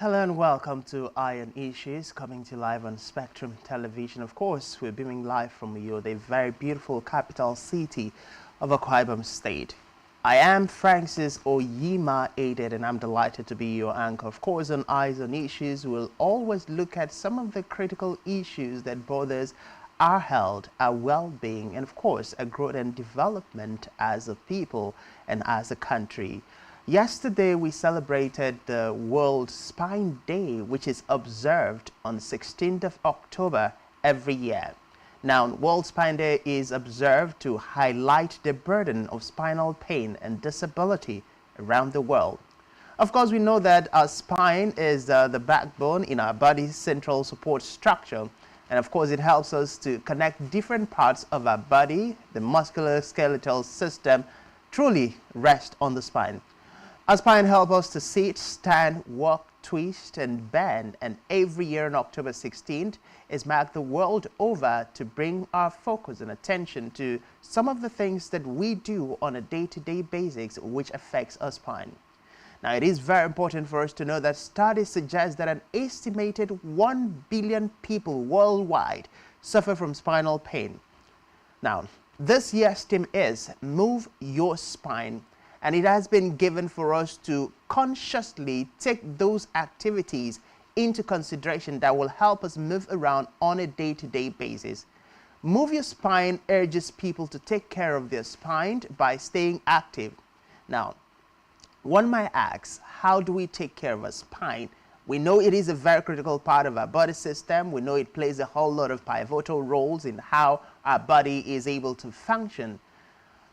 Hello and welcome to Iron Issues, coming to you live on Spectrum Television. Of course, we're beaming live from Uyo, the very beautiful capital city of Akwa Ibom State. I am Francis Oyima Aided, and I'm delighted to be your anchor. Of course, on Eyes on Issues, we'll always look at some of the critical issues that bothers our health, our well-being, and of course, our growth and development as a people and as a country. Yesterday, we celebrated the World Spine Day, which is observed on 16th of October every year. Now, World Spine Day is observed to highlight the burden of spinal pain and disability around the world. Of course, we know that our spine is the backbone in our body's central support structure. And of course, it helps us to connect different parts of our body. The musculoskeletal system truly rests on the spine. Our spine helps us to sit, stand, walk, twist, and bend. And every year on October 16th is marked the world over to bring our focus and attention to some of the things that we do on a day-to-day basis which affects our spine. Now, it is very important for us to know that studies suggest that an estimated 1 billion people worldwide suffer from spinal pain. Now, this year's theme is Move Your Spine, and it has been given for us to consciously take those activities into consideration that will help us move around on a day-to-day basis. Move Your Spine urges people to take care of their spine by staying active. Now, one might ask, how do we take care of our spine? We know it is a very critical part of our body system. We know it plays a whole lot of pivotal roles in how our body is able to function.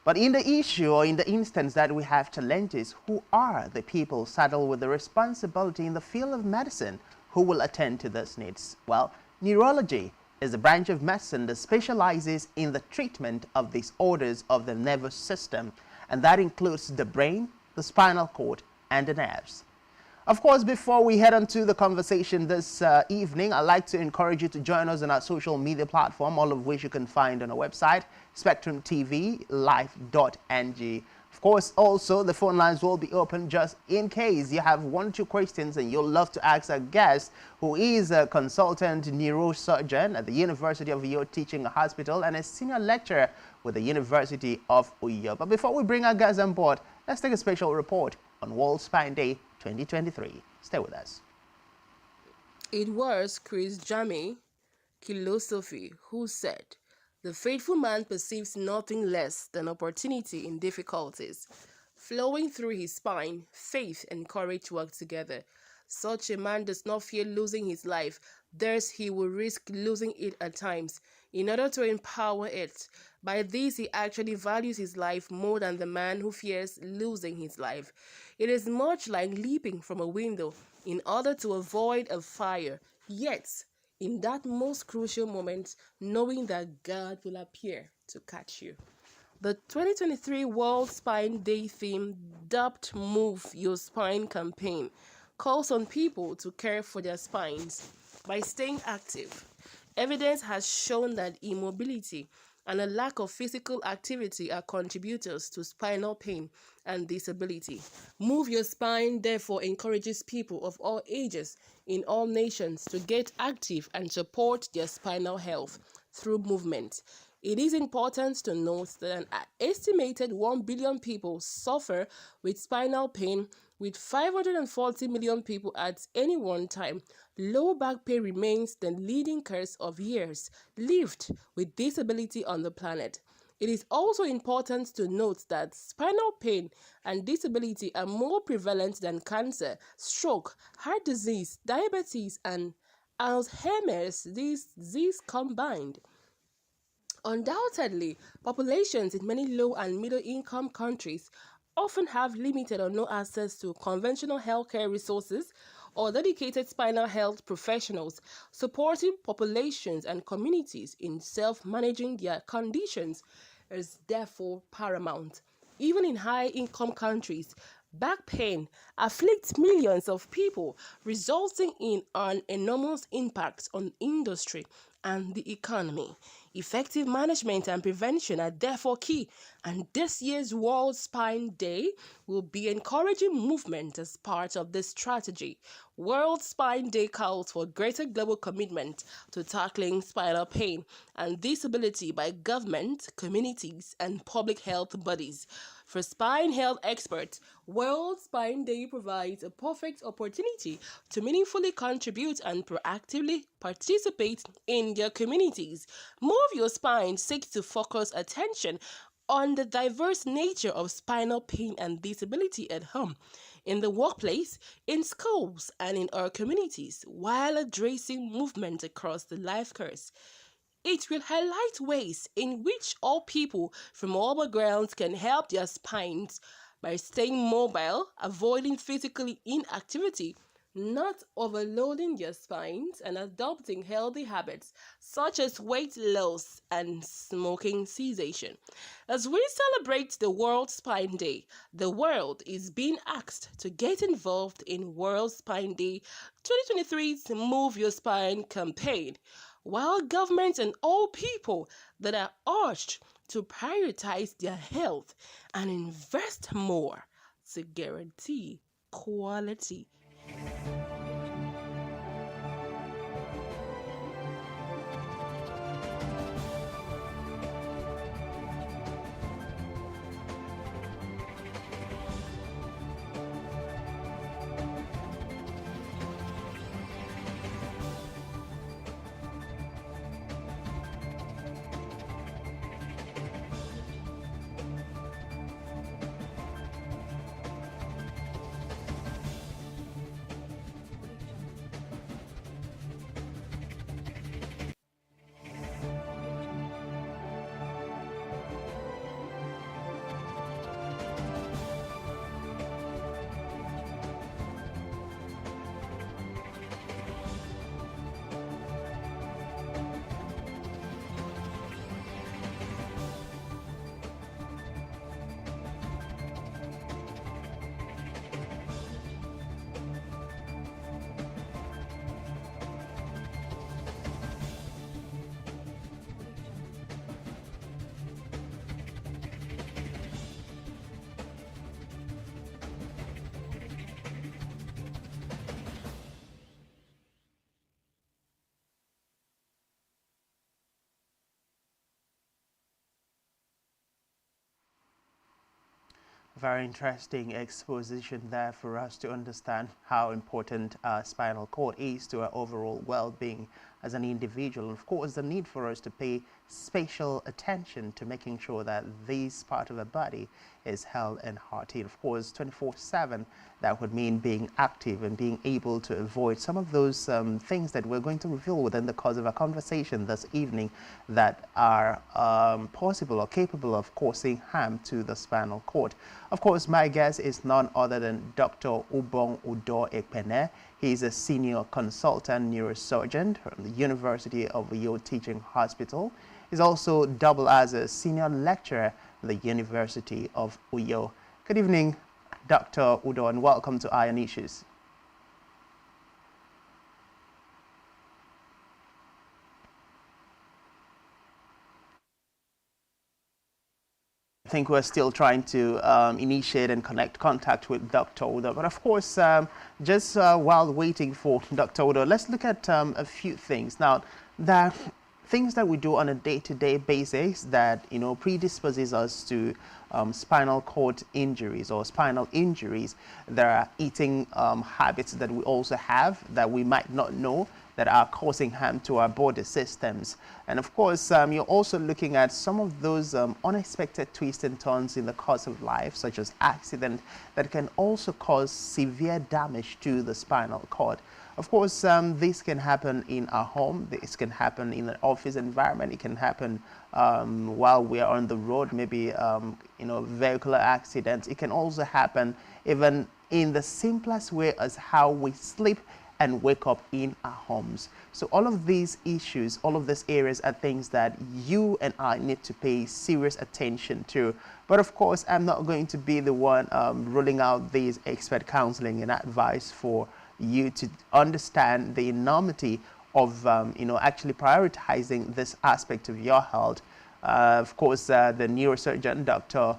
But in the issue or in the instance that we have challenges, who are the people saddled with the responsibility in the field of medicine who will attend to these needs? Well, neurology is a branch of medicine that specializes in the treatment of disorders of the nervous system, and that includes the brain, the spinal cord, and the nerves. Of course, before we head on to the conversation this evening, I'd like to encourage you to join us on our social media platform, all of which you can find on our website, spectrumtvlife.ng. Of course, also, the phone lines will be open just in case you have one or two questions and you'll love to ask our guest, who is a consultant neurosurgeon at the University of Uyo Teaching Hospital and a senior lecturer with the University of Uyo. But before we bring our guests on board, let's take a special report on World Spine Day 2023. Stay with us. It was Chris Jami Philosophy who said, "The faithful man perceives nothing less than opportunity in difficulties. Flowing through his spine, faith and courage work together. Such a man does not fear losing his life, thus he will risk losing it at times, in order to empower it. By this he actually values his life more than the man who fears losing his life. It is much like leaping from a window in order to avoid a fire, yet in that most crucial moment, knowing that God will appear to catch you." The 2023 World Spine Day theme, dubbed Move Your Spine campaign, calls on people to care for their spines by staying active. Evidence has shown that immobility and a lack of physical activity are contributors to spinal pain and disability. Move Your Spine therefore encourages people of all ages in all nations to get active and support their spinal health through movement. It is important to note that an estimated 1 billion people suffer with spinal pain, with 540 million people at any one time. Low back pain remains the leading cause of years lived with disability on the planet. It is also important to note that spinal pain and disability are more prevalent than cancer, stroke, heart disease, diabetes, and Alzheimer's disease combined. Undoubtedly, populations in many low and middle income countries often have limited or no access to conventional healthcare resources or dedicated spinal health professionals. Supporting populations and communities in self-managing their conditions is therefore paramount. Even in high-income countries, back pain afflicts millions of people, resulting in an enormous impact on industry and the economy. Effective management and prevention are therefore key, and this year's World Spine Day will be encouraging movement as part of this strategy. World Spine Day calls for greater global commitment to tackling spinal pain and disability by government, communities, and public health bodies. For spine health experts, World Spine Day provides a perfect opportunity to meaningfully contribute and proactively participate in your communities. Move Your Spine seeks to focus attention on the diverse nature of spinal pain and disability at home, in the workplace, in schools, and in our communities, while addressing movement across the life course. It will highlight ways in which all people from all backgrounds can help their spines by staying mobile, avoiding physical inactivity, not overloading their spines, and adopting healthy habits such as weight loss and smoking cessation. As we celebrate the World Spine Day, the world is being asked to get involved in World Spine Day 2023's Move Your Spine campaign, while governments and all people that are urged to prioritize their health and invest more to guarantee quality. Very interesting exposition there for us to understand how important our spinal cord is to our overall well-being as an individual. Of course, the need for us to pay special attention to making sure that this part of the body is held and hearty. Of course, 24/7, that would mean being active and being able to avoid some of those things that we're going to reveal within the course of our conversation this evening that are possible or capable of causing harm to the spinal cord. Of course, my guest is none other than Dr. Ubong Udo Ekpene. He is a senior consultant neurosurgeon from the University of Uyo Teaching Hospital. He's also double as a senior lecturer at the University of Uyo. Good evening, Dr. Udo, and welcome to Iron Issues. I think we're still trying to initiate and connect contact with Dr. Udo. But of course, just while waiting for Dr. Udo, let's look at a few things. Now, the things that we do on a day-to-day basis that, predisposes us to spinal cord injuries or spinal injuries. There are eating habits that we also have that we might not know that are causing harm to our body systems. And of course, you're also looking at some of those unexpected twists and turns in the course of life, such as accident, that can also cause severe damage to the spinal cord. Of course, this can happen in our home, this can happen in an office environment, it can happen while we are on the road, maybe, vehicular accidents. It can also happen even in the simplest way as how we sleep and wake up in our homes. So all of these issues, all of these areas are things that you and I need to pay serious attention to. But of course, I'm not going to be the one rolling out these expert counseling and advice for you to understand the enormity of actually prioritizing this aspect of your health. Of course, the neurosurgeon, Dr.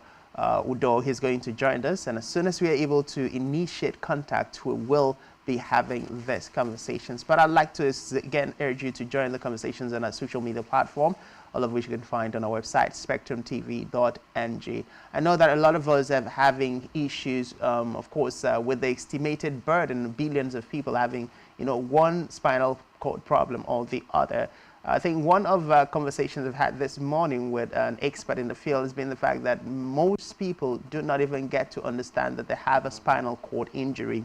Udo, he's going to join us, and as soon as we are able to initiate contact, we will be having these conversations. But I'd like to again urge you to join the conversations on our social media platform, all of which you can find on our website, spectrumtv.ng. I know that a lot of us are having issues, of course, with the estimated burden, billions of people having, one spinal cord problem or the other. I think one of conversations I've had this morning with an expert in the field has been the fact that most people do not even get to understand that they have a spinal cord injury.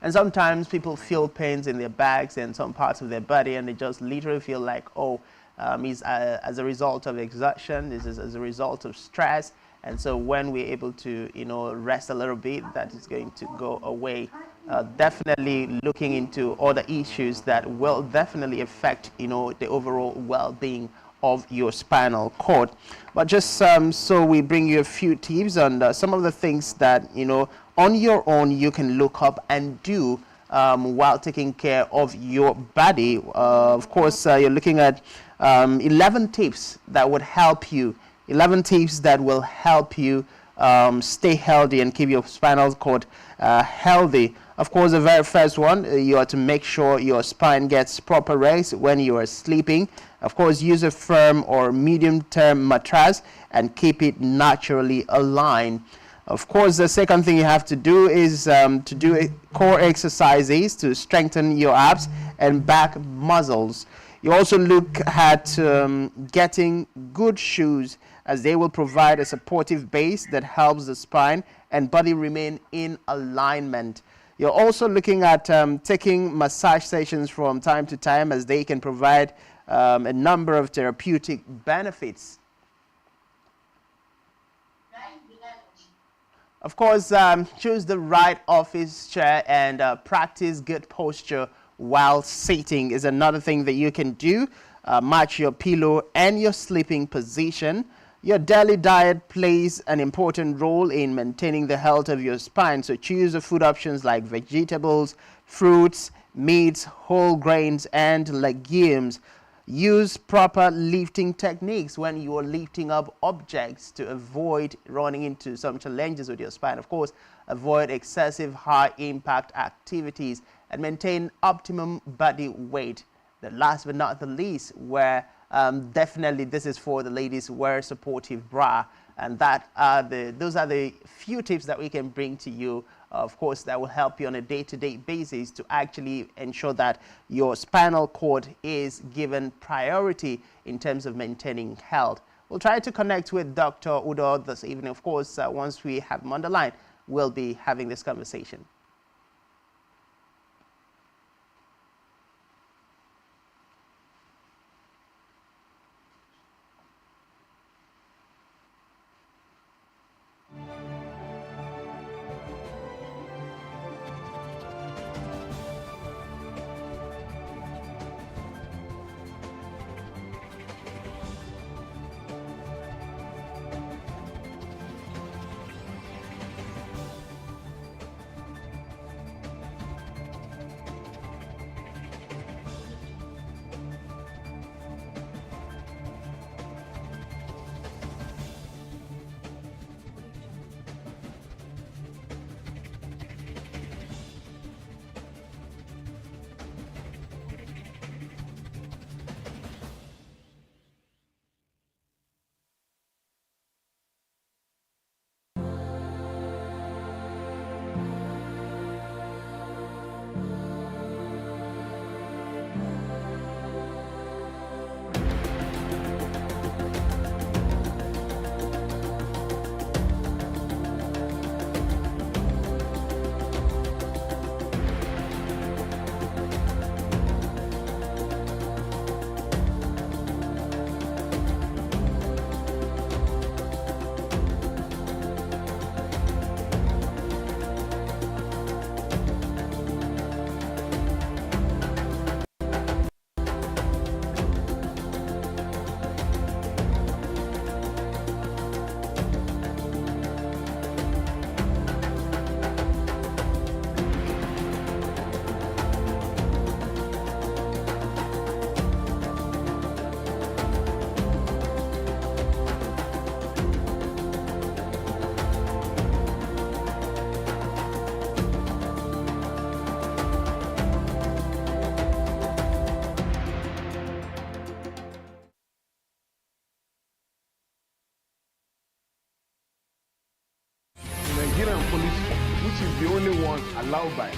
And sometimes people feel pains in their backs and some parts of their body, and they just literally feel like, oh, is as a result of exertion, this is as a result of stress. And so when we're able to, rest a little bit, that is going to go away. Definitely looking into other issues that will definitely affect, the overall well-being of your spinal cord. But just so we bring you a few tips on some of the things that, on your own you can look up and do while taking care of your body. Of course, you're looking at 11 tips that would help you, 11 tips that will help you stay healthy and keep your spinal cord healthy. Of course, the very first one, you are to make sure your spine gets proper rest when you are sleeping. Of course, use a firm or medium-term mattress and keep it naturally aligned. Of course, the second thing you have to do is to do core exercises to strengthen your abs and back muscles. You also look at getting good shoes, as they will provide a supportive base that helps the spine and body remain in alignment. You're also looking at taking massage sessions from time to time, as they can provide a number of therapeutic benefits. Of course, choose the right office chair and practice good posture while sitting is another thing that you can do. Match your pillow and your sleeping position. Your daily diet plays an important role in maintaining the health of your spine. So choose the food options like vegetables, fruits, meats, whole grains, and legumes. Use proper lifting techniques when you are lifting up objects to avoid running into some challenges with your spine. Of course, avoid excessive high impact activities and maintain optimum body weight. The last but not the least, where definitely this is for the ladies, wear supportive bra, and those are the few tips that we can bring to you, of course, that will help you on a day-to-day basis to actually ensure that your spinal cord is given priority in terms of maintaining health. We'll try to connect with Dr. Udo this evening. Of course, once we have him on the line, we'll be having this conversation. police force, which is the only one allowed by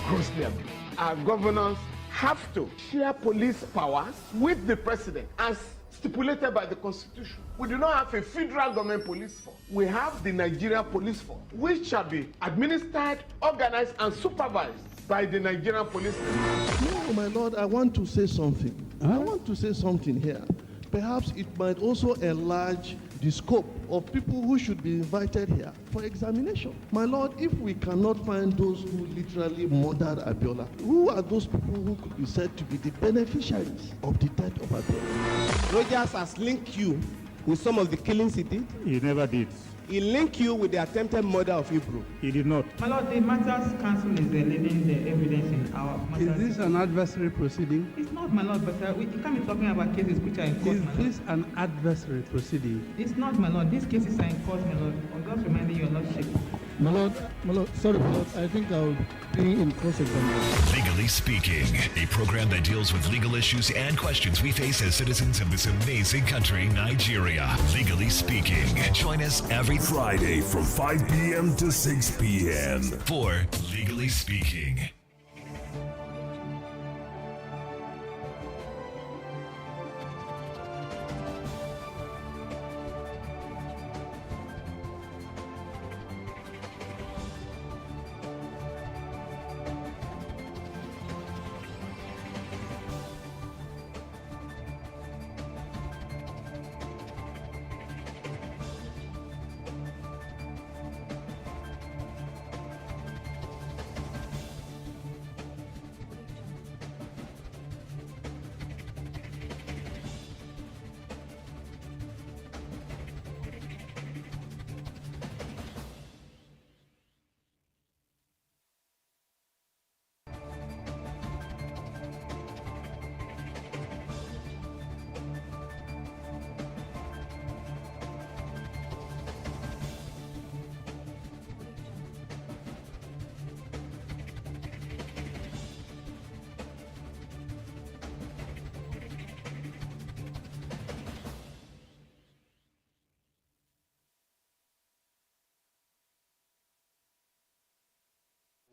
grossly abused. Our governors have to share police powers with the president as stipulated by the Constitution. We do not have a federal government police force. We have the Nigeria Police Force, which shall be administered, organized, and supervised by the Nigerian Police Force. No, my lord, I want to say something. I want to say something here. Perhaps it might also enlarge the scope of people who should be invited here for examination. My lord, if we cannot find those who literally murdered Abiola, who are those people who could be said to be the beneficiaries of the death of Abiola? Rogers has linked you with some of the killings he did. He never did. He linked you with the attempted murder of Hebrew. He did not. My lord, the Matters Council is leading the evidence in our matters. Is this an adversary proceeding? It's not, my lord, but you can't be talking about cases which are in court, Is my lord. this an adversary proceeding? It's not, my lord. These cases are in court, my lord. I'm just reminding your lordship. My lord, sorry, my lord, I think I'll be in cross-examination. Legally Speaking, a program that deals with legal issues and questions we face as citizens of this amazing country, Nigeria. Legally Speaking. Join us every Friday from 5 p.m. to 6 p.m. for Legally Speaking.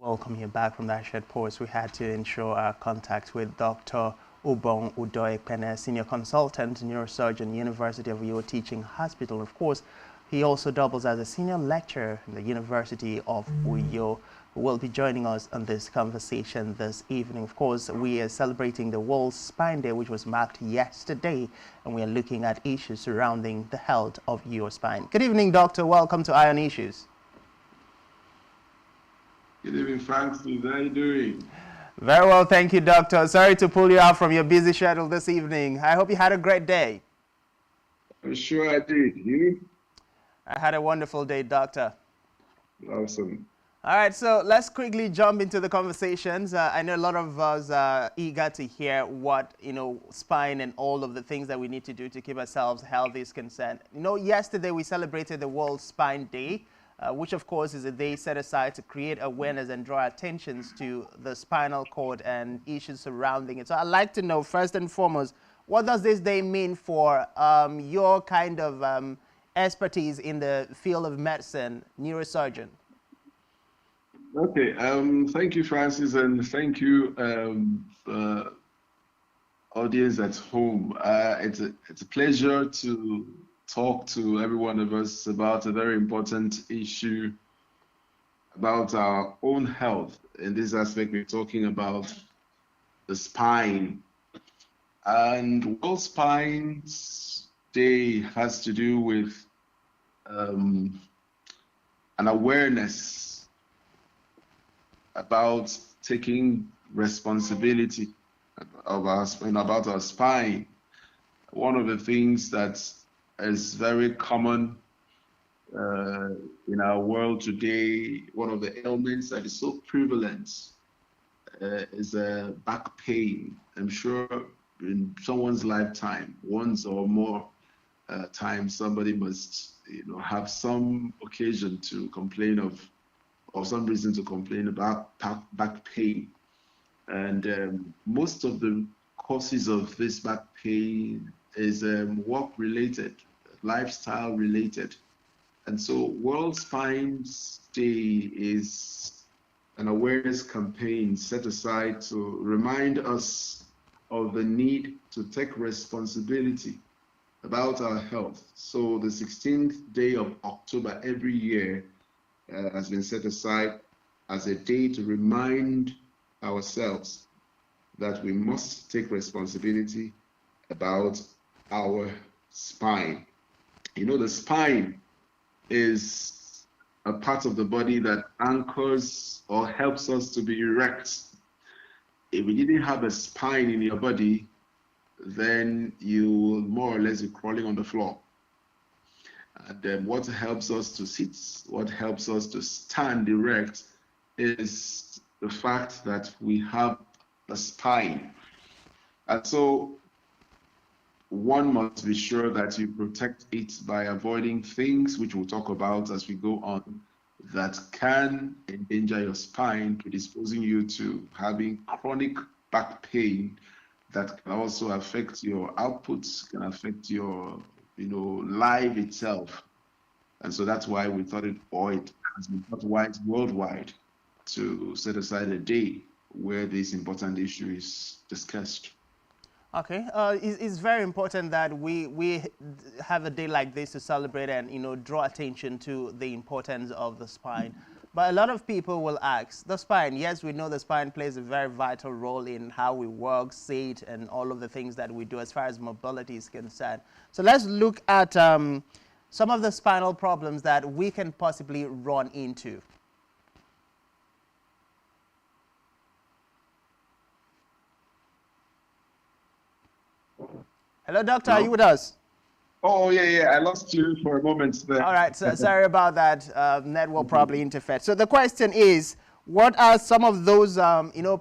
Welcome you back from that short pause. We had to ensure our contact with Dr. Ubong Udoekpene, Senior Consultant, Neurosurgeon, University of Uyo Teaching Hospital. Of course, he also doubles as a Senior Lecturer in the University of Uyo, who will be joining us on this conversation this evening. Of course, we are celebrating the World Spine Day, which was marked yesterday, and we are looking at issues surrounding the health of your spine. Good evening, Doctor. Welcome to Ion Issues. Good evening, Francis. How are you doing? Very well, thank you, Doctor. Sorry to pull you out from your busy schedule this evening. I hope you had a great day. I'm sure I did. You? I had a wonderful day, Doctor. Awesome. All right, so let's quickly jump into the conversations. I know a lot of us are eager to hear what, spine and all of the things that we need to do to keep ourselves healthy is concerned. Yesterday we celebrated the World Spine Day, which of course is a day set aside to create awareness and draw attentions to the spinal cord and issues surrounding it. So I'd like to know, first and foremost, what does this day mean for your kind of expertise in the field of medicine, neurosurgeon? Okay, thank you, Francis, and thank you, audience at home. It's a pleasure to talk to every one of us about a very important issue about our own health. In this aspect, we're talking about the spine. And World Spine Day has to do with an awareness about taking responsibility of about our spine. One of the things that is very common in our world today, one of the ailments that is so prevalent is back pain. I'm sure in someone's lifetime, once or more times, somebody must have some occasion to complain of, or some reason to complain about back pain. And most of the causes of this back pain is work related, lifestyle related, And so World Spine Day is an awareness campaign set aside to remind us of the need to take responsibility about our health. So the 16th day of October every year has been set aside as a day to remind ourselves that we must take responsibility about our spine. You know, the spine is a part of the body that anchors or helps us to be erect. If you didn't have a spine in your body, then you will more or less be crawling on the floor. And what helps us to sit, what helps us to stand erect is the fact that we have a spine. And so one must be sure that you protect it by avoiding things which we'll talk about as we go on that can endanger your spine, predisposing you to having chronic back pain that can also affect your outputs, can affect your life itself. And so that's why we thought it has been thought wise worldwide to set aside a day where this important issue is discussed. Okay, it's very important that we have a day like this to celebrate and draw attention to the importance of the spine. But a lot of people will ask, the spine, yes, we know the spine plays a very vital role in how we work, sit, and all of the things that we do as far as mobility is concerned. So let's look at some of the spinal problems that we can possibly run into. Hello, doctor, Are you with us? Oh, yeah, I lost you for a moment there. All right, so sorry about that. Network probably interfered. So the question is, what are some of those,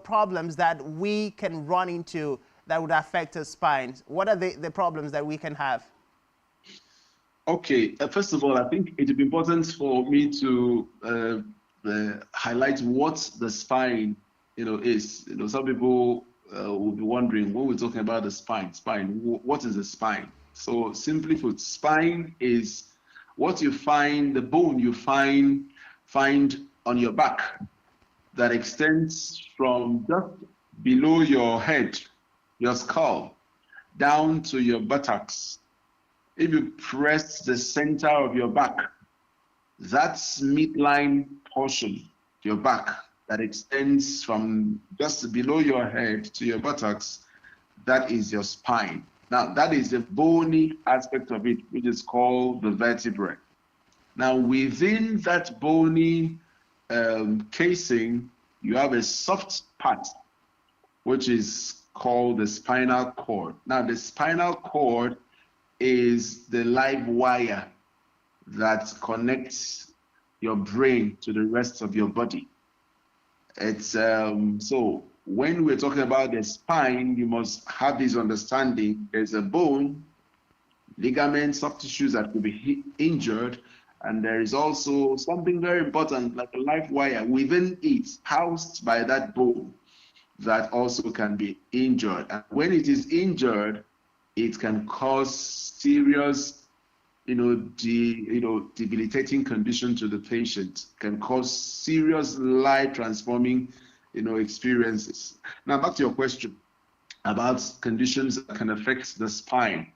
problems that we can run into that would affect the spine? What are the problems that we can have? Okay, first of all, I think it would be important for me to highlight what the spine, is. Some people will be wondering, when we're talking about the spine, what is the spine? So simply put, spine is what you find, the bone you find on your back that extends from just below your head, your skull, down to your buttocks. If you press the center of your back, that's midline portion, your back, that extends from just below your head to your buttocks, that is your spine. Now, that is the bony aspect of it, which is called the vertebrae. Now, within that bony casing, you have a soft part, which is called the spinal cord. Now, the spinal cord is the live wire that connects your brain to the rest of your body. It's so when we're talking about the spine, you must have this understanding. There's a bone, ligaments, soft tissues that could be injured, and there is also something very important like a live wire within it, housed by that bone, that also can be injured. And when it is injured, it can cause serious debilitating condition to the patient, can cause serious life transforming experiences. Now back to your question about conditions that can affect the spine.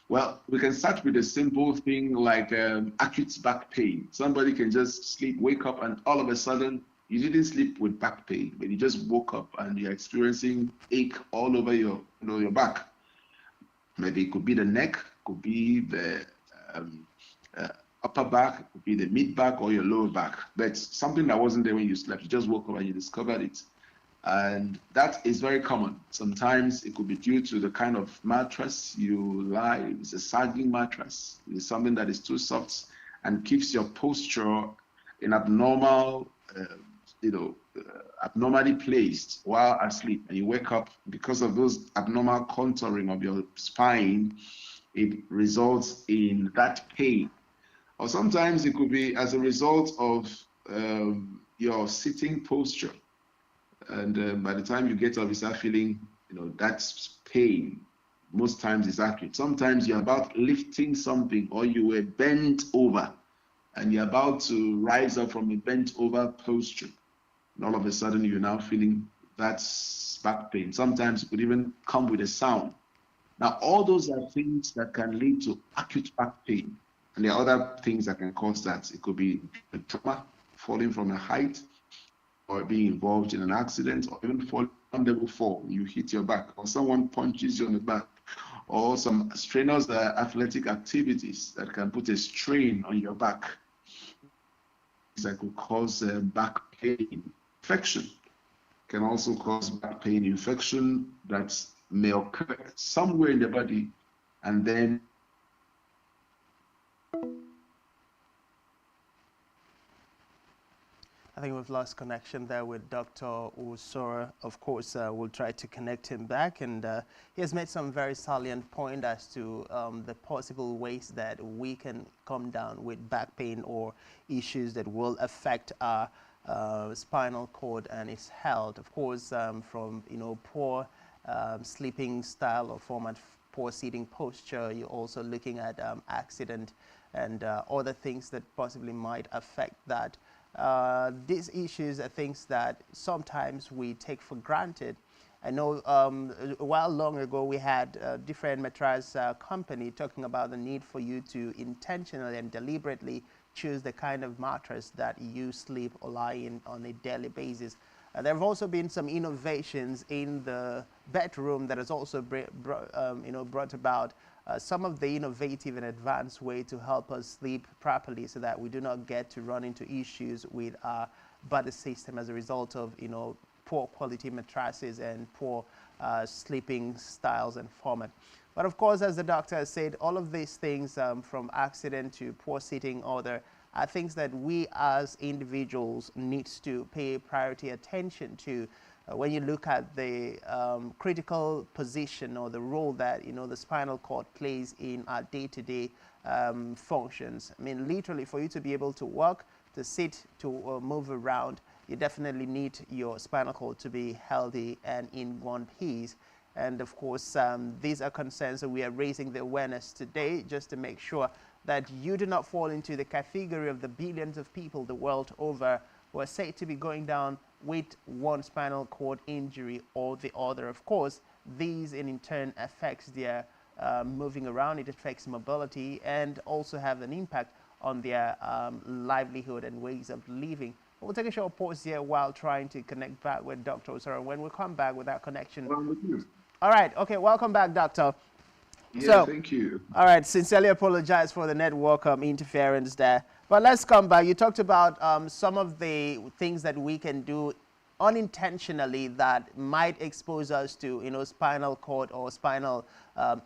Well, we can start with a simple thing like acute back pain. Somebody can just sleep, wake up, and all of a sudden you didn't sleep with back pain, but you just woke up and you're experiencing ache all over your back. Maybe it could be the neck, could be the upper back, could be the mid back or your lower back, but something that wasn't there when you slept. You just woke up and you discovered it, and that is very common. Sometimes it could be due to the kind of mattress you lie. It's a sagging mattress. It's something that is too soft and keeps your posture in abnormally placed while asleep, and you wake up because of those abnormal contouring of your spine. It results in that pain. Or sometimes it could be as a result of your sitting posture. And by the time you get up, you start feeling, that's pain. Most times it's acute. Sometimes you're about lifting something or you were bent over and you're about to rise up from a bent over posture, and all of a sudden you're now feeling that back pain. Sometimes it could even come with a sound. Now, all those are things that can lead to acute back pain. And there are other things that can cause that. It could be a trauma, falling from a height, or being involved in an accident, or even falling level fall, you hit your back, or someone punches you on the back, or some strenuous athletic activities that can put a strain on your back. That could cause back pain. Infection can also cause back pain. Infection that may occur somewhere in the body, and then I think we've lost connection there with Dr. Usoro. Of course, we'll try to connect him back, and he has made some very salient point as to the possible ways that we can come down with back pain or issues that will affect our spinal cord and its health. Of course, from poor sleeping style or format, poor seating posture. You're also looking at accident and other things that possibly might affect that. These issues are things that sometimes we take for granted. I know a while long ago we had a different mattress company talking about the need for you to intentionally and deliberately choose the kind of mattress that you sleep or lie in on a daily basis. There have also been some innovations in the bedroom that has also brought about some of the innovative and advanced way to help us sleep properly, so that we do not get to run into issues with our body system as a result of poor quality mattresses and poor sleeping styles and format. But of course, as the doctor has said, all of these things from accident to poor sitting order are things that we as individuals need to pay priority attention to. When you look at the critical position or the role that the spinal cord plays in our day-to-day functions. I mean, literally, for you to be able to walk, to sit, to move around, you definitely need your spinal cord to be healthy and in one piece. And of course, these are concerns that we are raising the awareness today, just to make sure that you do not fall into the category of the billions of people the world over who are said to be going down with one spinal cord injury or the other. Of course, these in turn affects their moving around, it affects mobility, and also have an impact on their livelihood and ways of living. We'll take a short pause here while trying to connect back with Dr. Usoro. When we come back with that connection. All right. Okay. Welcome back, Doctor. Yeah, thank you. All right. Sincerely apologize for the network interference there. But let's come back. You talked about some of the things that we can do unintentionally that might expose us to, spinal cord or spinal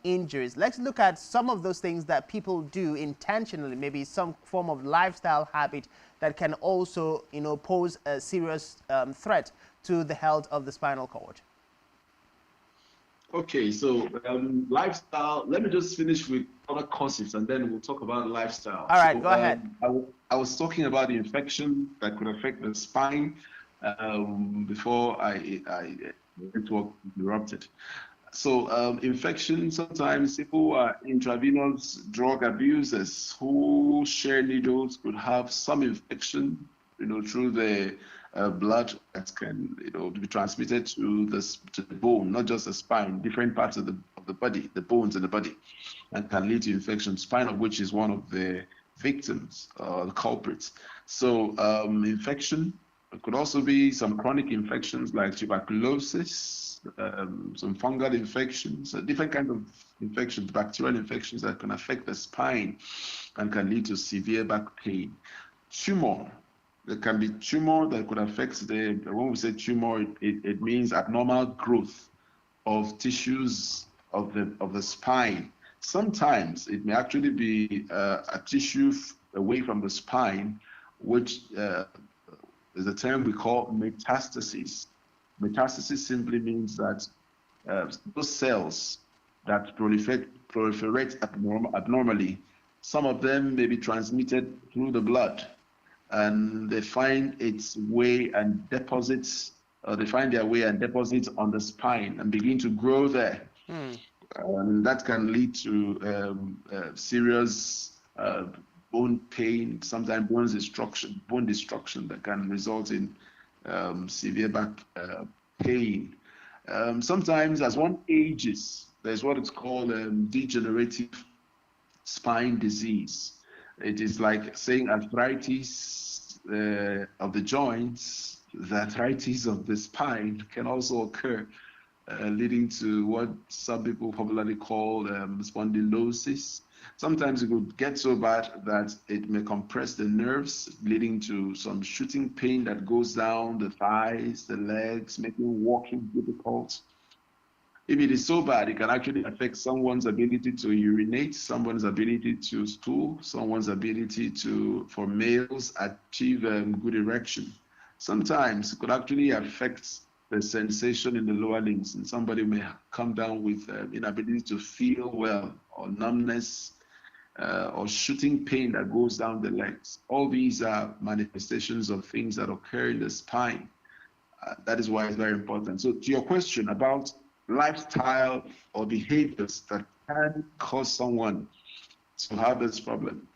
injuries. Let's look at some of those things that people do intentionally, maybe some form of lifestyle habit that can also, pose a serious threat to the health of the spinal cord. Okay, so lifestyle, let me just finish with other causes and then we'll talk about lifestyle. All right, go ahead. I was talking about the infection that could affect the spine before I network interrupted. So infection, sometimes people who are intravenous drug abusers who share needles could have some infection, through the blood that can, be transmitted to the bone, not just the spine, different parts of the body, the bones in the body, and can lead to infection, spine of which is one of the victims, the culprits. So infection, it could also be some chronic infections like tuberculosis, some fungal infections, different kinds of infections, bacterial infections that can affect the spine and can lead to severe back pain. Tumor. There can be tumor that could affect when we say tumor, it means abnormal growth of tissues of the spine. Sometimes it may actually be a tissue away from the spine, which is a term we call metastasis. Metastasis simply means that those cells that proliferate abnormally, some of them may be transmitted through the blood, and they find its way and deposits, they find their way and deposits on the spine and begin to grow there. And that can lead to serious bone pain, sometimes bone destruction that can result in severe back pain. Sometimes as one ages, there's what it's called degenerative spine disease. It is like saying arthritis of the joints. The arthritis of the spine can also occur, leading to what some people popularly call spondylosis. Sometimes it could get so bad that it may compress the nerves, leading to some shooting pain that goes down the thighs, the legs, making walking difficult. If it is so bad, it can actually affect someone's ability to urinate, someone's ability to stool, someone's ability for males, achieve good erection. Sometimes it could actually affect the sensation in the lower limbs, and somebody may come down with inability to feel well, or numbness, or shooting pain that goes down the legs. All these are manifestations of things that occur in the spine. That is why it's very important. So to your question about lifestyle or behaviors that can cause someone to have this problem.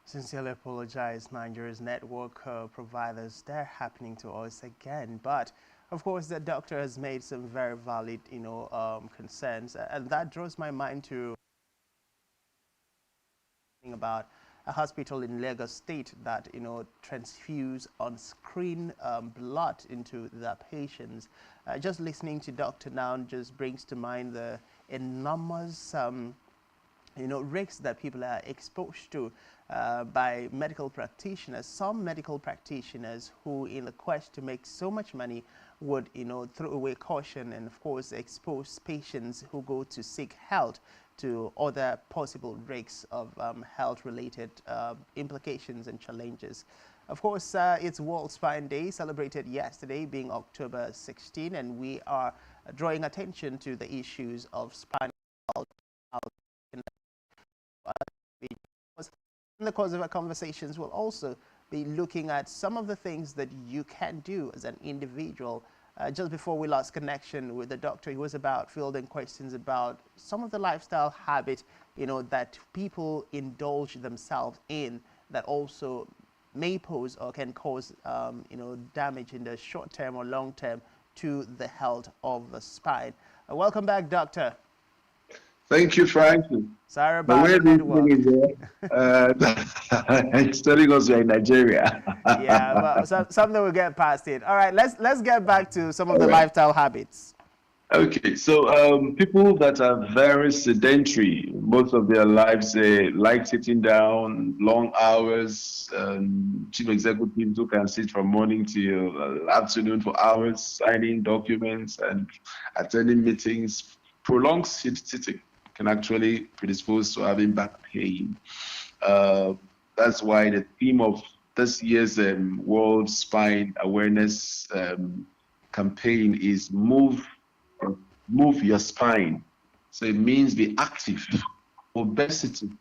Sincerely apologize, Nigeria's network providers. They're happening to us again. But of course, the doctor has made some very valid, concerns, and that draws my mind to about a hospital in Lagos State that transfuse on-screen blood into their patients. Just listening to Dr. now just brings to mind the enormous risks that people are exposed to by medical practitioners. Some medical practitioners who, in the quest to make so much money, would throw away caution and of course expose patients who go to seek health to other possible risks of health-related implications and challenges. Of course, it's World Spine Day, celebrated yesterday, being October 16, and we are drawing attention to the issues of spinal health. In the course of our conversations, we'll also be looking at some of the things that you can do as an individual. Just before we lost connection with the doctor, he was about fielding questions about some of the lifestyle habits, that people indulge themselves in that also may pose or can cause, damage in the short term or long term to the health of the spine. Welcome back, doctor. Thank you, Franklin. Sorry about the network. It's telling us we're in Nigeria. Yeah, but something will get past it. All right, let's get back to some of the lifestyle habits. Okay, so people that are very sedentary, most of their lives, they like sitting down, long hours, chief executives who can sit from morning till afternoon for hours, signing documents and attending meetings. Prolonged sitting can actually predispose to having back pain. That's why the theme of this year's World Spine Awareness campaign is move your spine. So it means be active. Obesity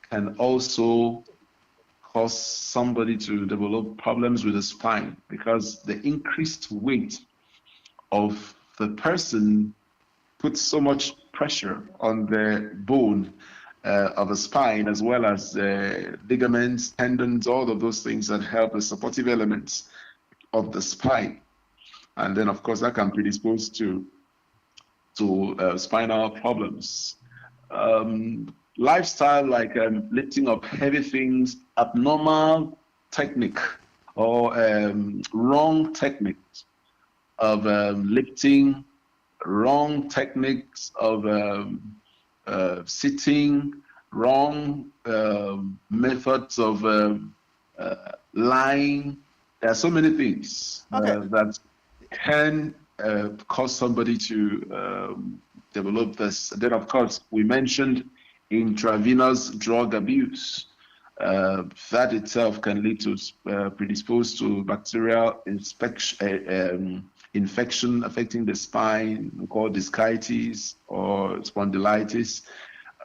can also cause somebody to develop problems with the spine because the increased weight of the person puts so much pressure on the bone of the spine, as well as ligaments, tendons, all of those things that help the supportive elements of the spine. And then, of course, that can predispose to spinal problems. Lifestyle like lifting up heavy things, abnormal technique or wrong techniques of lifting, wrong techniques of sitting, wrong methods of lying. There are so many things that can cause somebody to develop this. Then, of course, we mentioned intravenous drug abuse. That itself can lead to predispose to bacterial infection affecting the spine, called discitis or spondylitis.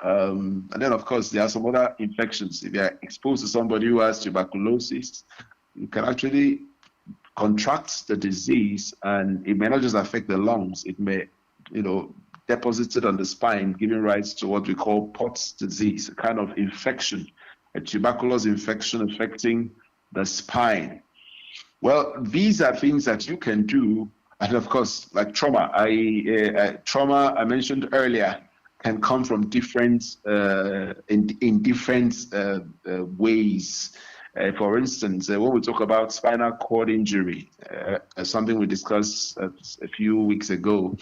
And then, of course, there are some other infections. If you are exposed to somebody who has tuberculosis, you can actually contract the disease, and it may not just affect the lungs. It may, deposited on the spine, giving rise to what we call Pott's disease, a kind of infection, a tuberculous infection affecting the spine. Well, these are things that you can do, and of course, like trauma. Trauma I mentioned earlier can come from different in different ways. For instance, when we talk about spinal cord injury, something we discussed a few weeks ago,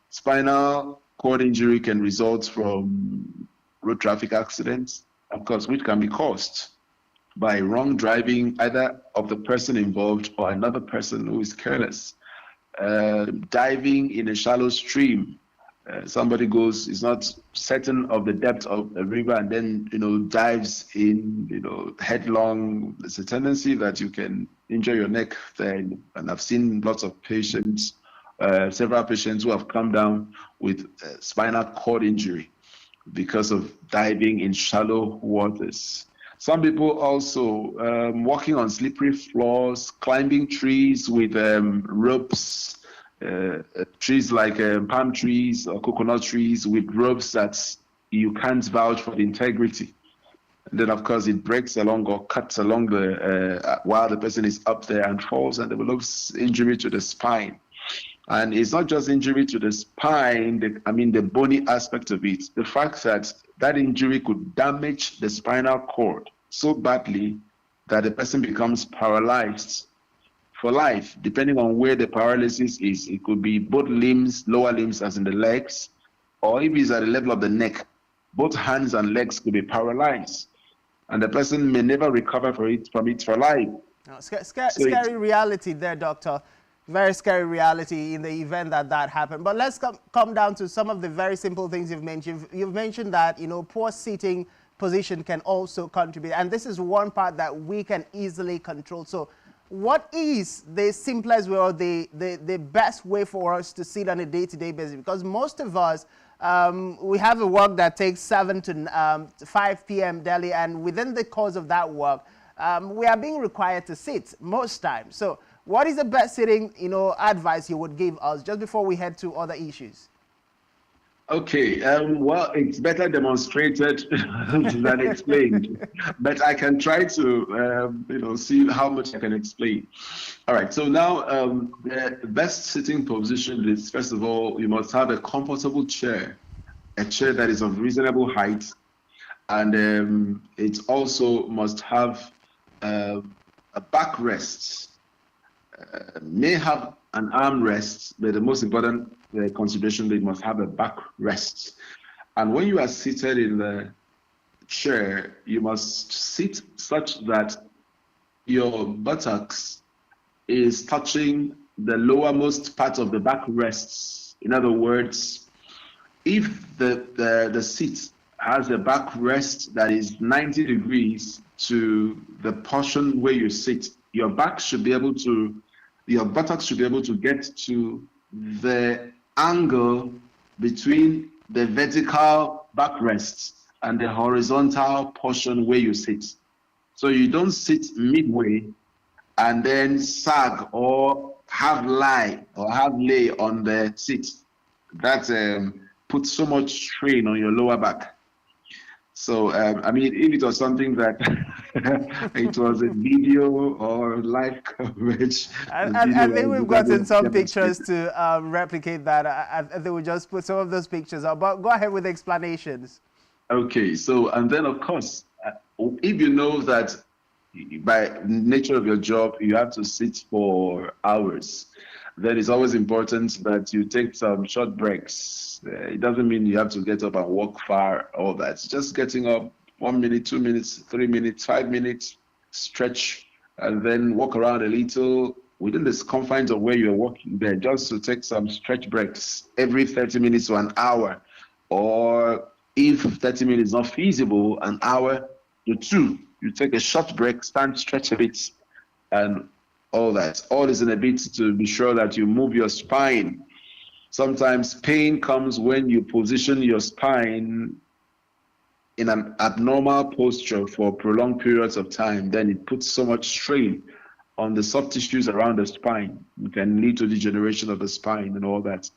spinal cord injury can result from road traffic accidents, of course, which can be caused by wrong driving, either of the person involved or another person who is careless. Diving in a shallow stream. Somebody is not certain of the depth of a river and then, dives in, headlong. There's a tendency that you can injure your neck there. And I've seen lots of patients, several patients who have come down with spinal cord injury because of diving in shallow waters. Some people also walking on slippery floors, climbing trees with ropes, trees like palm trees or coconut trees with ropes that you can't vouch for the integrity. And then, of course, it breaks along or cuts along while the person is up there and falls and develops injury to the spine. And it's not just injury to the spine, the bony aspect of it. The fact that injury could damage the spinal cord so badly that the person becomes paralyzed for life, depending on where the paralysis is. It could be both limbs, lower limbs as in the legs, or if it's at the level of the neck, both hands and legs could be paralyzed. And the person may never recover from it for life. Scary reality there, doctor. Very scary reality in the event that happened. But let's come down to some of the very simple things you've mentioned. You've mentioned that, poor seating position can also contribute. And this is one part that we can easily control. So what is the simplest way or the best way for us to sit on a day-to-day basis? Because most of us, we have a work that takes 7 to 5 p.m. daily, and within the course of that work, we are being required to sit most times. So what is the best sitting, advice you would give us just before we head to other issues? Okay, well, it's better demonstrated than explained, but I can try to, see how much I can explain. All right, so now the best sitting position is, first of all, you must have a comfortable chair, a chair that is of reasonable height, and it also must have a backrest. May have an armrest, but the most important consideration, they must have a backrest. And when you are seated in the chair, you must sit such that your buttocks is touching the lowermost part of the backrests. In other words, if the seat has a backrest that is 90 degrees to the portion where you sit, your buttocks should be able to get to the angle between the vertical backrest and the horizontal portion where you sit. So you don't sit midway and then sag or have lay on the seat. That puts so much strain on your lower back. So, if it was something that it was a video or live coverage. I think we've gotten some pictures to replicate that. I think we'll just put some of those pictures up. But go ahead with the explanations. Okay, so, and then, of course, if you know that by nature of your job, you have to sit for hours, then it's always important that you take some short breaks. It doesn't mean you have to get up and walk far, all that. It's just getting up 1 minute, 2 minutes, 3 minutes, 5 minutes, stretch, and then walk around a little within the confines of where you're walking there, just to take some stretch breaks every 30 minutes to an hour. Or if 30 minutes is not feasible, an hour to 2, you take a short break, stand, stretch a bit, and all that. All is in a bit to be sure that you move your spine. Sometimes pain comes when you position your spine in an abnormal posture for prolonged periods of time. Then it puts so much strain on the soft tissues around the spine. It can lead to degeneration of the spine and all that.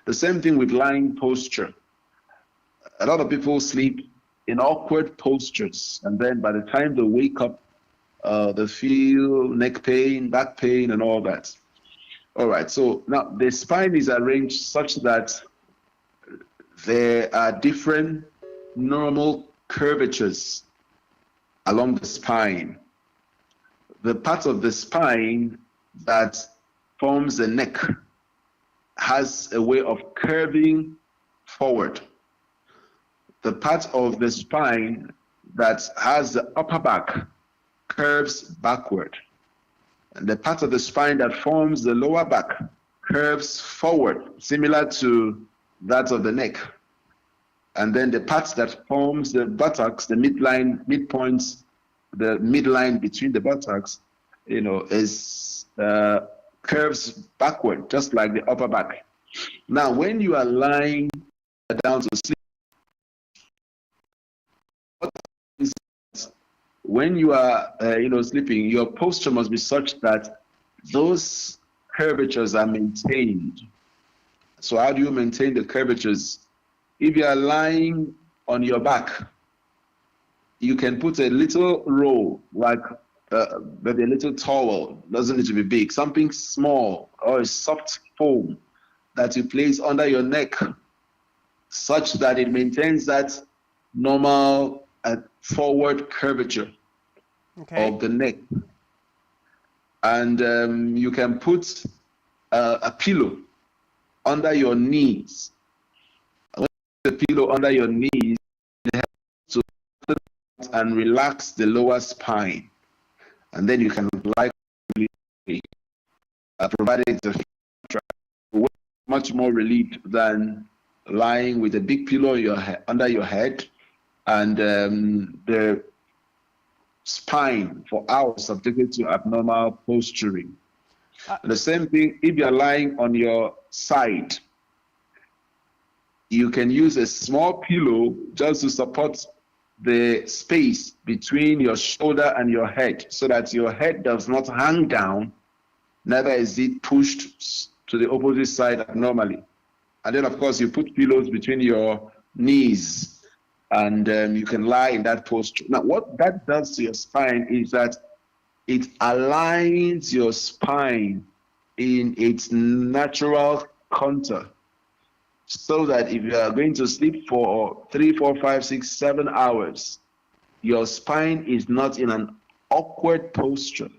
The same thing with lying posture. A lot of people sleep in awkward postures, and then by the time they wake up, they feel neck pain, back pain, and all that. All right, so now the spine is arranged such that there are different normal curvatures along the spine. The part of the spine that forms the neck has a way of curving forward. The part of the spine that has the upper back curves backward. And the part of the spine that forms the lower back curves forward, similar to that of the neck. And then the part that forms the buttocks, the midpoints, the midline between the buttocks, is curves backward, just like the upper back. Now, when you are lying down to sleep, when you are sleeping, your posture must be such that those curvatures are maintained. So how do you maintain the curvatures? If you are lying on your back, you can put a little roll, like maybe a little towel, doesn't need to be big, something small or a soft foam that you place under your neck, such that it maintains that normal forward curvature of the neck. And you can put a pillow under your knees. When you put the pillow under your knees, it helps to and relax the lower spine. And then you can lie provided it's much more relieved than lying with a big pillow under your head and the spine for hours subjected to abnormal posturing. The same thing if you're lying on your side. You can use a small pillow just to support the space between your shoulder and your head so that your head does not hang down, neither is it pushed to the opposite side abnormally. And then, of course, you put pillows between your knees and you can lie in that posture. Now, what that does to your spine is that it aligns your spine in its natural contour, so that if you are going to sleep for 3, 4, 5, 6, 7 hours, your spine is not in an awkward posture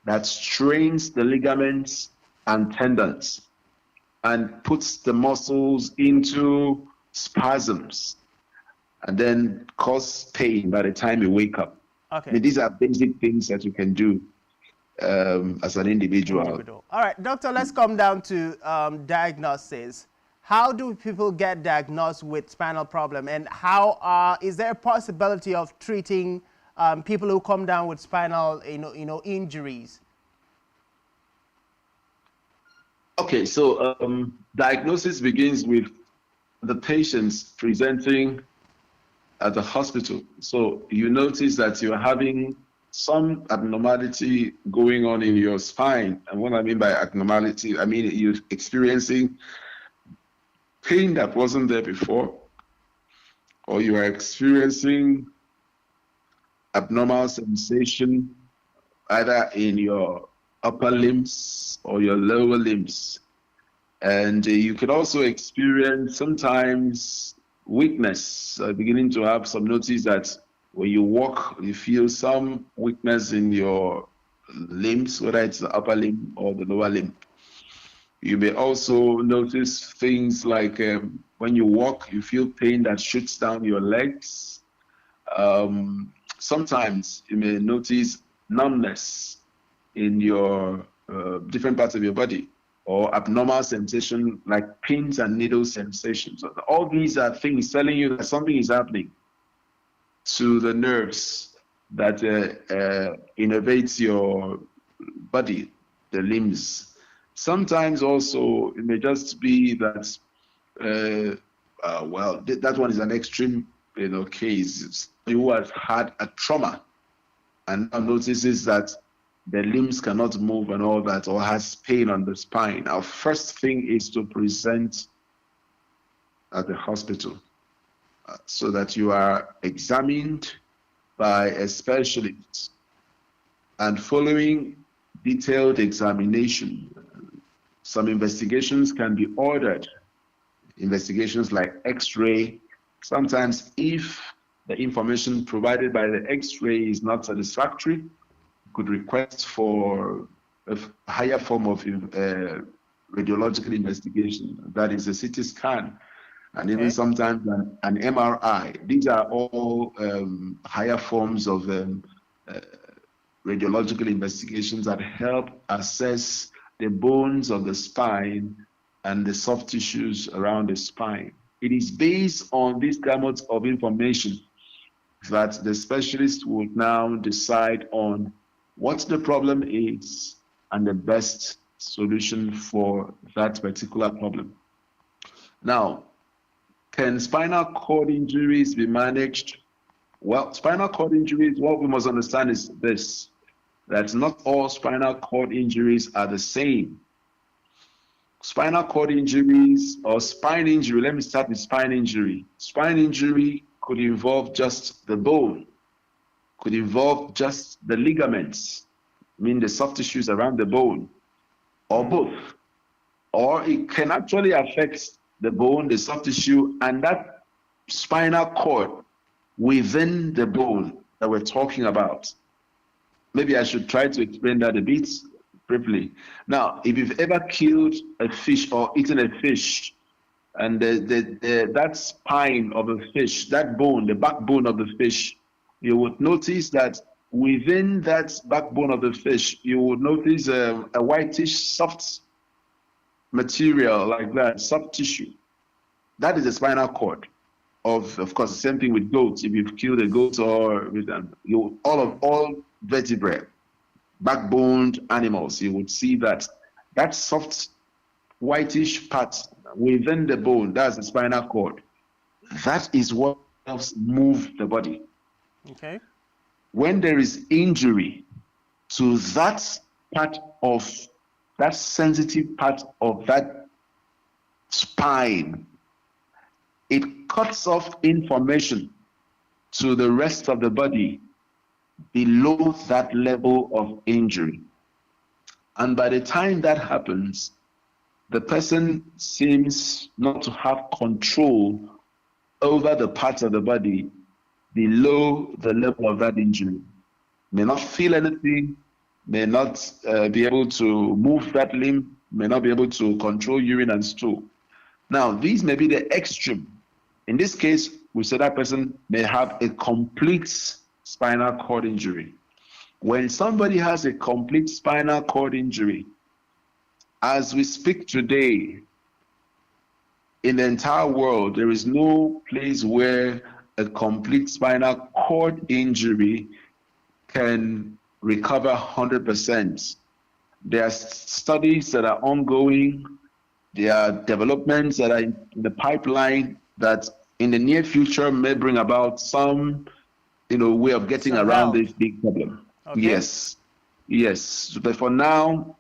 that strains the ligaments and tendons and puts the muscles into spasms and then cause pain by the time you wake up. Okay. I mean, these are basic things that you can do as an individual. All right, doctor, let's come down to diagnosis. How do people get diagnosed with spinal problem, and how is there a possibility of treating people who come down with spinal injuries? Okay, so diagnosis begins with the patients presenting at the hospital. So you notice that you're having some abnormality going on in your spine. And what I mean by abnormality, I mean you're experiencing pain that wasn't there before, or you are experiencing abnormal sensation either in your upper limbs or your lower limbs. And you can also experience sometimes weakness, beginning to have some notice that when you walk, you feel some weakness in your limbs, whether it's the upper limb or the lower limb. You may also notice things like when you walk, you feel pain that shoots down your legs. Sometimes you may notice numbness in your different parts of your body, or abnormal sensation like pins and needles sensations. All these are things telling you that something is happening to the nerves that innervates your body, the limbs. Sometimes also it may just be that, that one is an extreme case. Who has had a trauma and now notices that the limbs cannot move and all that, or has pain on the spine. Our first thing is to present at the hospital so that you are examined by a specialist, and following detailed examination, some investigations can be ordered. Investigations like X-ray. Sometimes if the information provided by the X-ray is not satisfactory, you could request for a higher form of radiological investigation. That is a CT scan, and even sometimes an MRI. These are all higher forms of radiological investigations that help assess the bones of the spine and the soft tissues around the spine. It is based on these gamut of information that the specialist will now decide on what the problem is and the best solution for that particular problem. Now, can spinal cord injuries be managed? Well, spinal cord injuries, what we must understand is this, that not all spinal cord injuries are the same. Spinal cord injuries or spine injury, let me start with spine injury. Spine injury could involve just the bone, could involve just the ligaments, I mean the soft tissues around the bone, or both. Or it can actually affect the bone, the soft tissue, and that spinal cord within the bone that we're talking about. Maybe I should try to explain that a bit briefly. Now, if you've ever killed a fish or eaten a fish, and that spine of a fish, that bone, the backbone of the fish, you would notice that within that backbone of the fish, you would notice a whitish soft material like that, soft tissue. That is the spinal cord. Of course, the same thing with goats. If you've killed a goat or with all vertebrate, backboned animals, you would see that soft whitish part within the bone, that's the spinal cord. That is what helps move the body. Okay. When there is injury to that part of that sensitive part of that spine, it cuts off information to the rest of the body below that level of injury. And by the time that happens, the person seems not to have control over the parts of the body below the level of that injury. May not feel anything, may not be able to move that limb, may not be able to control urine and stool. Now, these may be the extreme. In this case, we say that person may have a complete spinal cord injury. When somebody has a complete spinal cord injury, as we speak today, in the entire world, there is no place where a complete spinal cord injury can recover 100%. There are studies that are ongoing. There are developments that are in the pipeline that in the near future may bring about some way of getting around this big problem. Okay. Yes. But for now,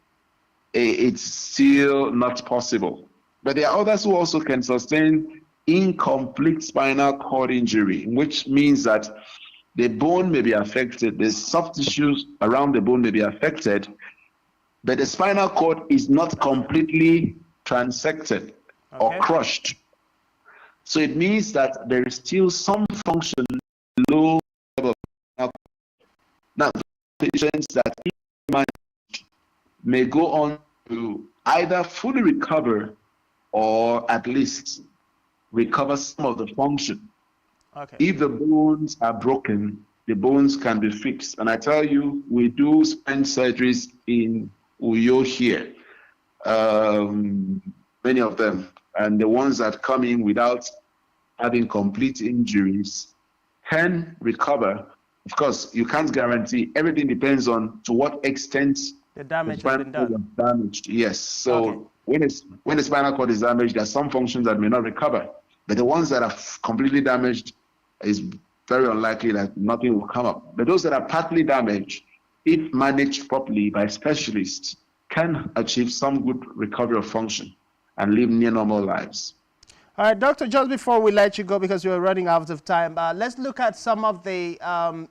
it's still not possible. But there are others who also can sustain incomplete spinal cord injury, which means that the bone may be affected, the soft tissues around the bone may be affected, but the spinal cord is not completely transected or crushed. So it means that there is still some function below level of spinal cord. Now, patients that may go on to either fully recover or at least recover some of the function. Okay. If the bones are broken, the bones can be fixed. And I tell you, we do spine surgeries in Uyo here, many of them. And the ones that come in without having complete injuries can recover. Of course, you can't guarantee. Everything depends on to what extent the damage has been done. Damaged. Yes. So when the spinal cord is damaged, there are some functions that may not recover. But the ones that are completely damaged, is very unlikely that nothing will come up. But those that are partly damaged, if managed properly by specialists, can achieve some good recovery of function and live near normal lives. All right, Doctor, just before we let you go, because we're running out of time, let's look at some of the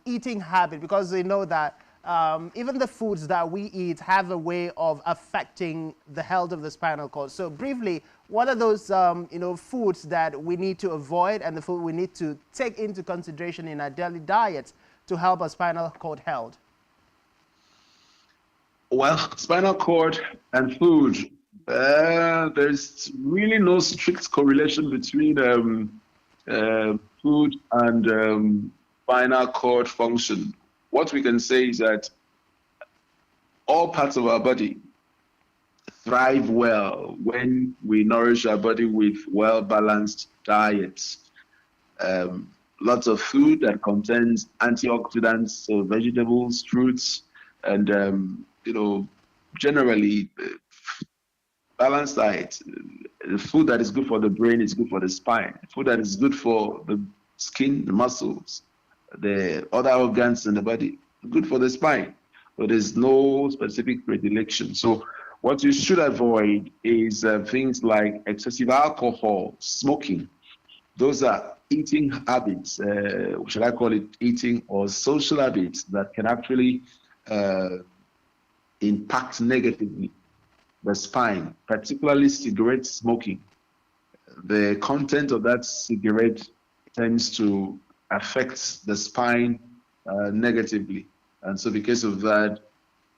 eating habit, because we know that even the foods that we eat have a way of affecting the health of the spinal cord. So briefly, what are those foods that we need to avoid and the food we need to take into consideration in our daily diet to help our spinal cord health? Well, spinal cord and food, there's really no strict correlation between food and spinal cord function. What we can say is that all parts of our body thrive well when we nourish our body with well-balanced diets. Lots of food that contains antioxidants, so vegetables, fruits, and generally balanced diet. The food that is good for the brain is good for the spine. Food that is good for the skin, the muscles, the other organs in the body, good for the spine. But there's no specific predilection. So what you should avoid is things like excessive alcohol, smoking. Those are eating habits, should I call it eating or social habits that can actually impact negatively the spine, particularly cigarette smoking. The content of that cigarette tends to affect the spine negatively. And so because of that,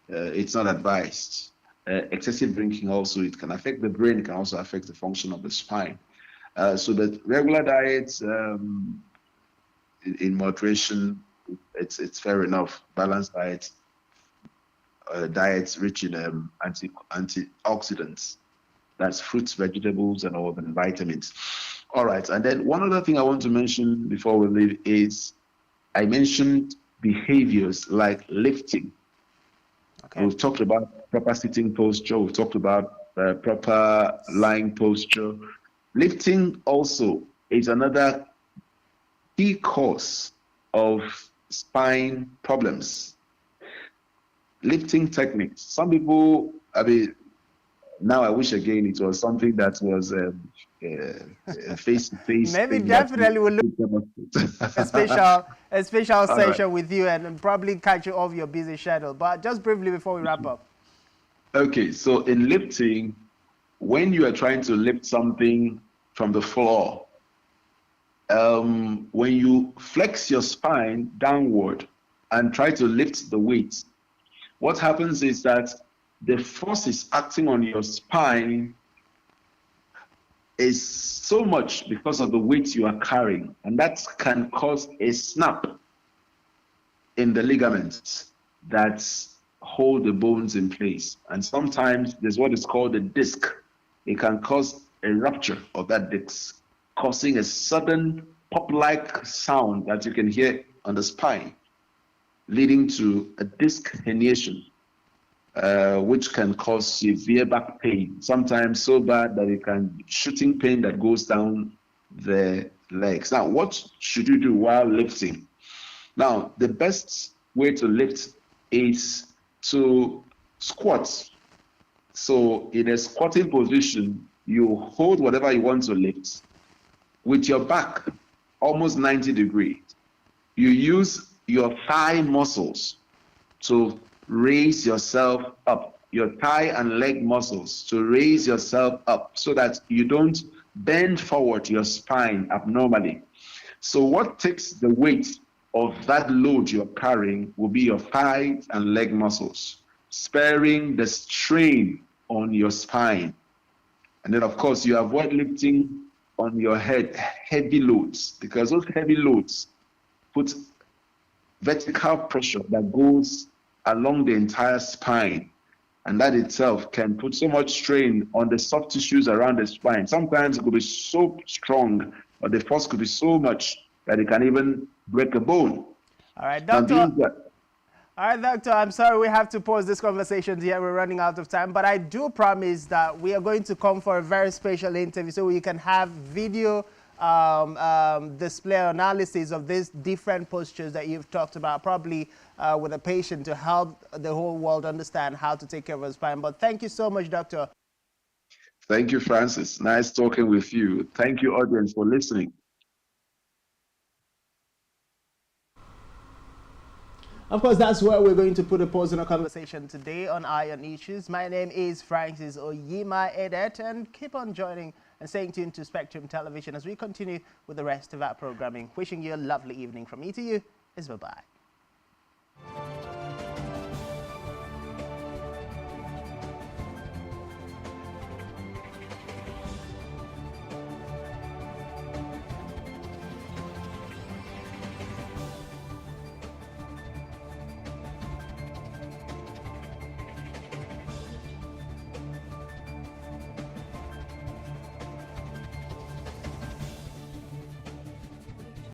it's not advised. Excessive drinking also, it can affect the brain, it can also affect the function of the spine. So the regular diets in moderation, it's fair enough. Balanced diets, diets rich in antioxidants. That's fruits, vegetables, and all the vitamins. All right, and then one other thing I want to mention before we leave is I mentioned behaviors like lifting. Okay. We've talked about proper sitting posture. We've talked about proper lying posture. Lifting also is another key cause of spine problems. Lifting techniques. Some people, now I wish again it was something that was face-to-face. Maybe definitely we'll look a special session with you and probably catch you off your busy schedule. But just briefly before we wrap up. Okay, so in lifting, when you are trying to lift something from the floor, when you flex your spine downward and try to lift the weight, what happens is that the forces acting on your spine is so much because of the weight you are carrying, and that can cause a snap in the ligaments that hold the bones in place. And sometimes there's what is called a disc. It can cause a rupture of that disc, causing a sudden pop-like sound that you can hear on the spine, leading to a disc herniation, which can cause severe back pain, sometimes so bad that it can be shooting pain that goes down the legs. Now, what should you do while lifting? Now, the best way to lift is to squat. So in a squatting position, you hold whatever you want to lift with your back almost 90 degrees. You use your thigh muscles to raise yourself up, your thigh and leg muscles to raise yourself up so that you don't bend forward your spine abnormally. So what takes the weight of that load you're carrying will be your thigh and leg muscles, sparing the strain on your spine. And then, of course, you avoid lifting on your head heavy loads, because those heavy loads put vertical pressure that goes along the entire spine, and that itself can put so much strain on the soft tissues around the spine. Sometimes it could be so strong, or the force could be so much that it can even break a bone. All right, Doctor. All right, Doctor, I'm sorry we have to pause this conversation here. We're running out of time, but I do promise that we are going to come for a very special interview so we can have video display analysis of these different postures that you've talked about, probably with a patient, to help the whole world understand how to take care of a spine. But thank you so much, Doctor. Thank you, Francis. Nice talking with you. Thank you, audience, for listening. Of course, that's where we're going to put a pause in our conversation today on Iron Issues. My name is Francis Oyima Edet, and keep on joining and staying tuned to Spectrum Television as we continue with the rest of our programming. Wishing you a lovely evening. From me to you is bye-bye.